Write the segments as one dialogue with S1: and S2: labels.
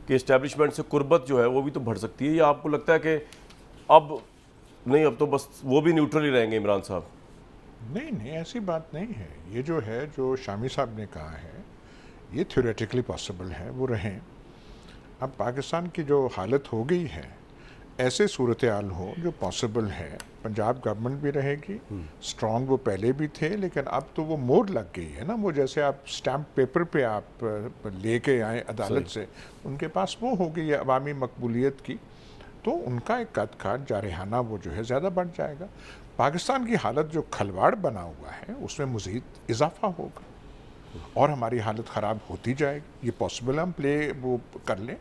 S1: कि इस्टेब्लिशमेंट से कुर्बत जो है वो भी तो बढ़ सकती है, या आपको लगता है कि अब नहीं, अब तो बस वो भी न्यूट्रल ही रहेंगे इमरान साहब?
S2: नहीं नहीं, ऐसी बात नहीं है। ये जो है, जो शामी साहब ने कहा है, ये थ्योरेटिकली पॉसिबल है, वो रहें। अब पाकिस्तान की जो हालत हो गई है, ऐसे सूरत हाल हो जो पॉसिबल है, पंजाब गवर्नमेंट भी रहेगी, स्ट्रॉन्ग वो पहले भी थे, लेकिन अब तो वो मोड़ लग गई है ना। वो जैसे आप स्टैम्प पेपर पे आप लेके आए अदालत से, उनके पास वो हो गई है अवामी मकबूलियत की, तो उनका एक कद काट जारहाना वो जो है ज़्यादा बढ़ जाएगा। पाकिस्तान की हालत जो खलवाड़ बना हुआ है, उसमें मज़ीद इजाफा होगा और हमारी हालत ख़राब होती जाएगी। ये पॉसिबल, हम प्ले वो कर लें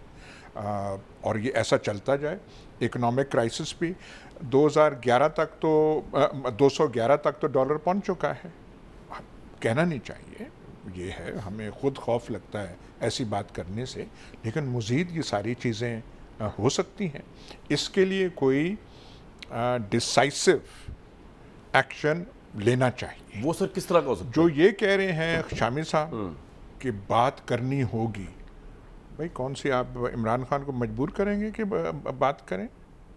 S2: और ये ऐसा चलता जाए। इकोनॉमिक क्राइसिस भी 2011 तक तो 211 तक तो डॉलर पहुंच चुका है। कहना नहीं चाहिए, ये है, हमें खुद खौफ लगता है ऐसी बात करने से, लेकिन मज़ीद ये सारी चीज़ें हो सकती हैं। इसके लिए कोई डिसाइसिव एक्शन लेना चाहिए।
S1: वो सर किस तरह का हो सकता
S2: जो ये कह रहे हैं शामिर साहब कि बात करनी होगी, भाई कौन सी आप इमरान खान को मजबूर करेंगे कि बात करें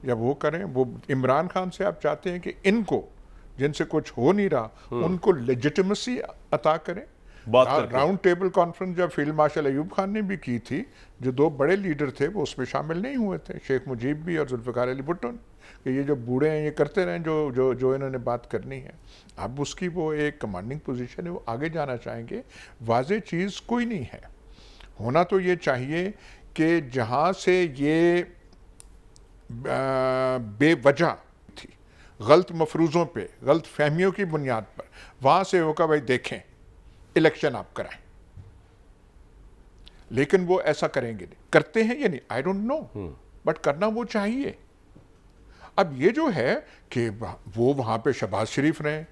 S2: या वो करें? वो इमरान खान से आप चाहते हैं कि इनको, जिनसे कुछ हो नहीं रहा, उनको लेजिटिमेसी अता करें।
S1: बात करके?
S2: राउंड टेबल कॉन्फ्रेंस जब फील्ड मार्शल अयूब खान ने भी की थी, जो दो बड़े लीडर थे वो उसमें शामिल नहीं हुए थे, शेख मुजीब भी और जुल्फ़िकार अली भुट्टो ने, कि ये जो बूढ़े हैं ये करते रहें जो जो जो इन्होंने बात करनी है। अब उसकी वो एक कमांडिंग पोजीशन है, वो आगे जाना चाहेंगे। वाज़ेह चीज़ कोई नहीं है। होना तो ये चाहिए कि जहाँ से ये बेवजह थी, गलत मफरूज़ों पे, गलत फहमियों की बुनियाद पर, वहाँ से होगा भाई देखें इलेक्शन आप कराएं। लेकिन वो ऐसा करेंगे नहीं, करते हैं या नहीं आई डोंट नो, बट करना वो चाहिए। अब ये जो है कि वो वहाँ पे शहबाज शरीफ रहे,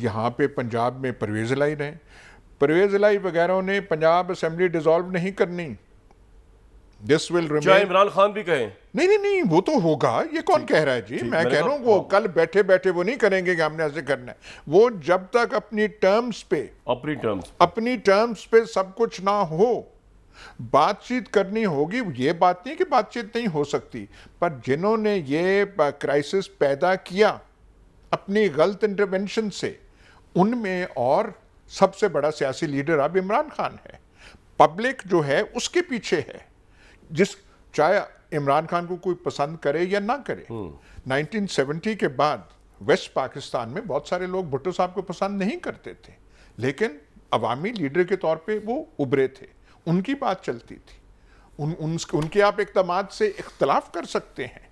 S2: यहाँ पे पंजाब में परवेज़ इलाही रहे। परवेज़ इलाही वगैरह ने पंजाब असेंबली डिसॉल्व नहीं करनी, दिस विल रिमेन।
S1: चाहे इमरान खान भी कहें?
S2: नहीं नहीं नहीं, वो तो होगा, ये कौन कह रहा है जी? मैं कह रहा हूँ वो कल बैठे बैठे वो नहीं करेंगे कि हमने ऐसे करना है। वो जब तक अपनी टर्म्स पे सब कुछ ना हो, बातचीत करनी होगी। ये बात नहीं कि बातचीत नहीं हो सकती, पर जिन्होंने ये क्राइसिस पैदा किया अपनी गलत इंटरवेंशन से, उनमें और सबसे बड़ा सियासी लीडर अब इमरान खान है। पब्लिक जो है उसके पीछे है, जिस चाहे इमरान खान को कोई पसंद करे या ना करे। 1970 के बाद वेस्ट पाकिस्तान में बहुत सारे लोग भुट्टो साहब को पसंद नहीं करते थे, लेकिन अवामी लीडर के तौर पे वो उभरे थे, उनकी बात चलती थी। उनके आप इक़दामात से इख्तलाफ कर सकते हैं,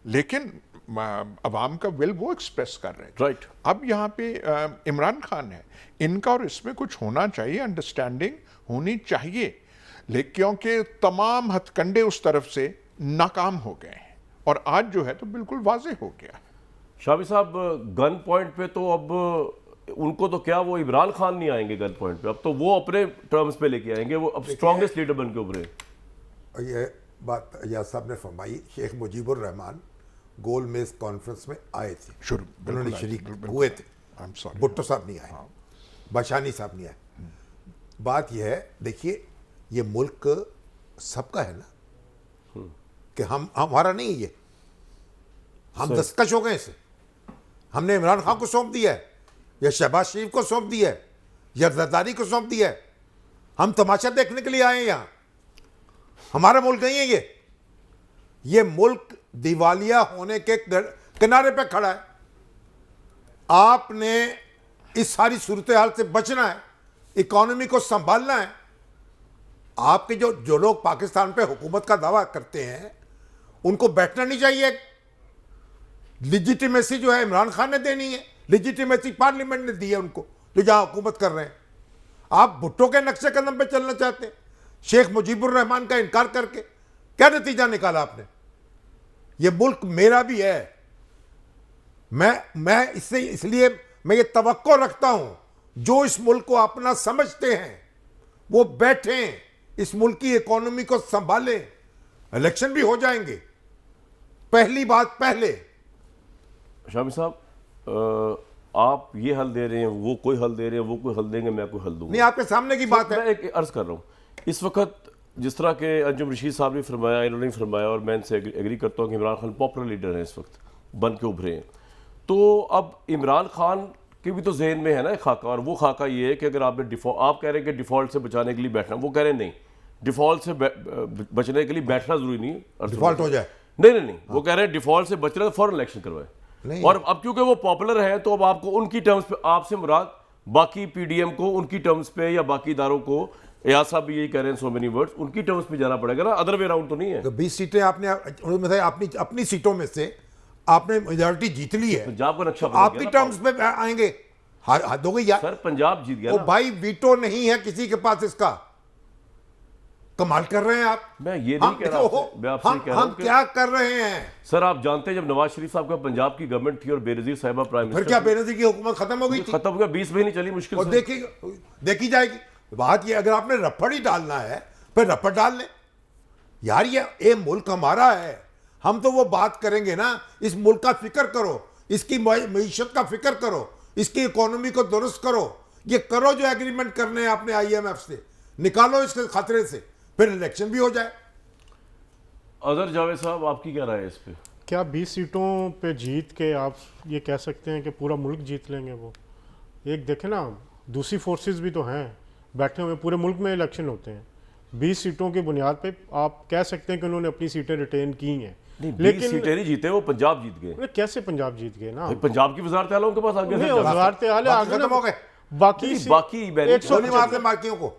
S2: लेकिन अवाम का विल वो एक्सप्रेस कर रहे हैं।
S1: राइट।
S2: अब यहाँ पे इमरान खान है, इनका और इसमें कुछ होना चाहिए, अंडरस्टैंडिंग होनी चाहिए, लेकिन क्योंकि तमाम हथकंडे उस तरफ से नाकाम हो गए हैं और आज जो है तो बिल्कुल वाज़ेह हो गया है।
S1: शामी साहब, गन पॉइंट पे तो अब उनको तो क्या, वो इमरान खान नहीं आएंगे गन पॉइंट पे, अब तो वो अपने टर्म्स पे लेके आएंगे, वो अब स्ट्रॉन्गेस्ट लीडर बन के उभरे।
S3: ये बात याद साहब ने फरमाई। शेख मुजीबुर रहमान गोल मेज कॉन्फ्रेंस में आए थे, उन्होंने शरीक हुए थे, भुट्टो साहब नहीं आए, बाशानी साहब नहीं आए। बात यह है, देखिए ये मुल्क सबका है ना, कि हमारा नहीं, ये हम दस्तकश हो गए इसे। हमने इमरान खान को सौंप दिया है, या शहबाज शरीफ को सौंप दिया है, या जरदारी को सौंप दिया है। हम तमाशा देखने के लिए आए हैं यहाँ, हमारा मुल्क नहीं है ये मुल्क दिवालिया होने के किनारे पे खड़ा है। आपने इस सारी सूरत हाल से बचना है, इकोनॉमी को संभालना है। आपके जो लोग पाकिस्तान पे हुकूमत का दावा करते हैं, उनको बैठना नहीं चाहिए। लिजिटिमेसी जो है इमरान खान ने देनी है, लिजिटिमेसी पार्लियामेंट ने दी है उनको, जो जहां हुकूमत कर रहे हैं। आप भुट्टो के नक्शे कदम पे चलना चाहते हैं, शेख मुजीबुर रहमान का इनकार करके। क्या नतीजा निकाला आपने? ये मुल्क मेरा भी है, मैं इसलिए मैं ये तवक्को रखता हूं, जो इस मुल्क को अपना समझते हैं वो बैठें, इस मुल्क की इकोनॉमी को संभालें। इलेक्शन भी हो जाएंगे, पहली बात पहले।
S1: शामी साहब, आप ये हल दे रहे हैं, वो कोई हल दे रहे हैं, वो कोई हल देंगे, मैं कोई हल दूंगा।
S3: नहीं, आपके सामने की बात है।
S1: मैं एक अर्ज कर रहा हूँ, इस वक्त जिस तरह के अंजुम रशीद साहब ने फरमाया, इन्होंने फरमाया, और मैं इनसे एग्री करता हूँ कि इमरान खान पॉपुलर लीडर हैं, इस वक्त बन के उभरे हैं। तो अब इमरान खान के भी तो जहन में है ना एक खाका, और वो खाका ये है कि अगर आपने आप कह रहे हैं कि डिफ़ॉल्ट से बचाने के लिए बैठना, वो कह रहे हैं नहीं, डिफ़ॉल्ट से बचने के लिए बैठना ज़रूरी नहीं है,
S3: डिफॉल्ट हो जाए।
S1: नहीं, वो कह रहे हैं डिफ़ॉल्ट से बचना तो फौरन इलेक्शन करवाए। और अब क्योंकि वो पॉपुलर है तो अब आपको उनकी टर्म्स पे, आपसे मुराद बाकी पीडीएम को उनकी टर्म्स पे या बाकी इदारों को, एयाज साहब भी यही कह रहे हैं, सो मेनी वर्ड्स, उनकी टर्म्स पे जाना पड़ेगा ना, अदर वे राउंड तो नहीं है।
S3: तो 20 सीटें आपने अपनी सीटों में से आपने मेजॉरिटी जीत ली है,
S1: पंजाब का नक्शा
S3: तो आपकी टर्म्स पे आएंगे, हद हो गई यार।
S1: सर पंजाब जीत गया
S3: ओ
S1: ना।
S3: भाई वीटो नहीं है किसी के पास, इसका कमाल कर रहे हैं आप।
S1: मैं ये नहीं कह रहा हूं, मैं आपसे कह रहा हूं
S3: हम क्या कर रहे हैं
S1: सर, आप जानते हैं जब नवाज शरीफ साहब का पंजाब की गवर्नमेंट थी और बेनजीर साहिबा प्राइम
S3: फिर
S1: मिनिस्टर,
S3: क्या बेनजीर की हुकूमत खत्म हो गई थी?
S1: खत्म हो गया, 20 महीने चली मुश्किल
S3: और
S1: से।
S3: देखी जाएगी। बात ये, अगर आपने रफड़ ही डालना है फिर रफड़ डाल ले यार। ये मुल्क हमारा है, हम तो वो बात करेंगे ना, इस मुल्क का फिक्र करो, इसकी मईशत का फिक्र करो, इसकी इकोनॉमी को दुरुस्त करो, ये करो जो एग्रीमेंट करने हैं आपने IMF से, निकालो इसके खतरे से, फिर इलेक्शन भी हो जाए।
S1: अजहर जावेद साहब, आपकी क्या राय है इस पे?
S4: क्या 20 सीटों पे जीत के आप ये कह सकते हैं कि पूरा मुल्क जीत लेंगे? वो एक देखें ना, दूसरी फोर्सेस भी तो हैं बैठे हुए, पूरे मुल्क में इलेक्शन होते हैं। 20 सीटों की बुनियाद पे आप कह सकते हैं कि उन्होंने अपनी सीटें रिटेन की हैं,
S1: लेकिन सीटें नहीं जीते, वो पंजाब जीत गए।
S4: कैसे पंजाब जीत गए ना?
S1: पंजाब की वजारत आला उनके पास आगे
S4: वजारत आला आगे
S3: खत्म हो गए।
S4: बाकी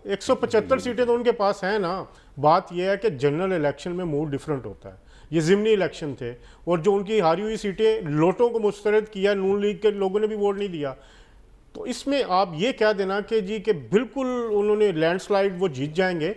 S4: 175 सीटें तो उनके पास हैं ना। बात यह है कि जनरल इलेक्शन में मूड डिफरेंट होता है, ये ज़िमनी इलेक्शन थे, और जो उनकी हारी हुई सीटें लोटों को मुस्तरद किया, नून लीग के लोगों ने भी वोट नहीं दिया। तो इसमें आप ये कह देना कि जी कि बिल्कुल उन्होंने लैंडस्लाइड वो जीत जाएंगे,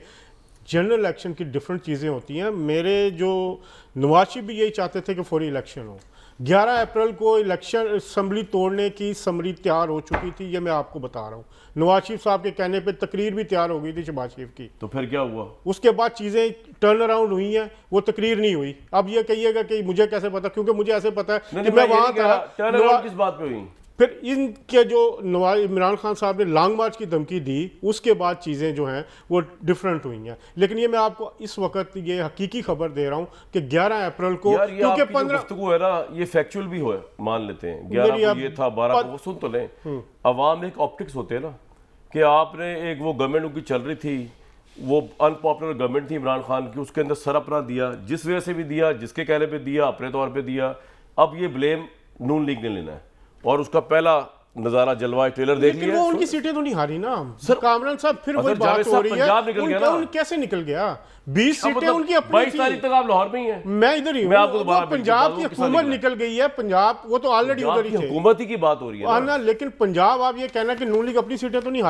S4: जनरल इलेक्शन की डिफरेंट चीज़ें होती हैं। मेरे जो नवाज शरीफ भी यही चाहते थे कि फौरी इलेक्शन हो। 11 अप्रैल को इलेक्शन असम्बली तोड़ने की समरी तैयार हो चुकी थी, ये मैं आपको बता रहा हूँ। नवाज शरीफ साहब के कहने पे तकरीर भी तैयार हो गई थी शहबाज शरीफ की।
S1: तो फिर क्या हुआ?
S4: उसके बाद चीज़ें टर्न अराउंड हुई हैं, वो तकरीर नहीं हुई। अब ये कहिएगा कि मुझे कैसे पता, क्योंकि मुझे ऐसे पता है कि मैं वहाँ था।
S1: टर्न अराउंड किस बात पे हुई?
S4: फिर इनके जो इमरान खान साहब ने लॉन्ग मार्च की धमकी दी, उसके बाद चीज़ें जो हैं वो डिफरेंट हुई हैं। लेकिन ये मैं आपको इस वक्त ये हकीकी खबर दे रहा हूँ कि 11 अप्रैल को, क्योंकि 15
S1: गुफ्तगू है ना, ये फैक्चुअल भी हो मान लेते हैं, 11 को ये था, 12 को वो सुन तो लें। अवाम एक ऑप्टिक्स होते हैं ना, कि आपने एक वो गवर्नमेंट उनकी चल रही थी, वो अनपॉपुलर गवर्नमेंट थी इमरान खान की, उसके अंदर सर अपना दिया, जिस वजह से भी दिया, जिसके कहने पे दिया, अपने तौर पे दिया। अब ये ब्लेम नून लीग ने लेना है, और उसका पहला नजारा जलवा ट्रेलर देख लिया।
S4: वो उनकी सीटें तो नहीं हारी ना सर। कामरान साहब फिर वही बात हो रही है, कैसे निकल गया? 20 सीटें उनकी अपनी
S1: 22 तारीख तक आप लाहौर में ही हैं।
S4: मैं इधर ही हूँ। पंजाब की हुकूमत निकल गई है, पंजाब वो तो ऑलरेडी उधर ही थे।
S1: हुकूमत ही की बात हो रही है ना।
S4: लेकिन पंजाब आप ये कहना कि नून लीग अपनी सीटें तो नहीं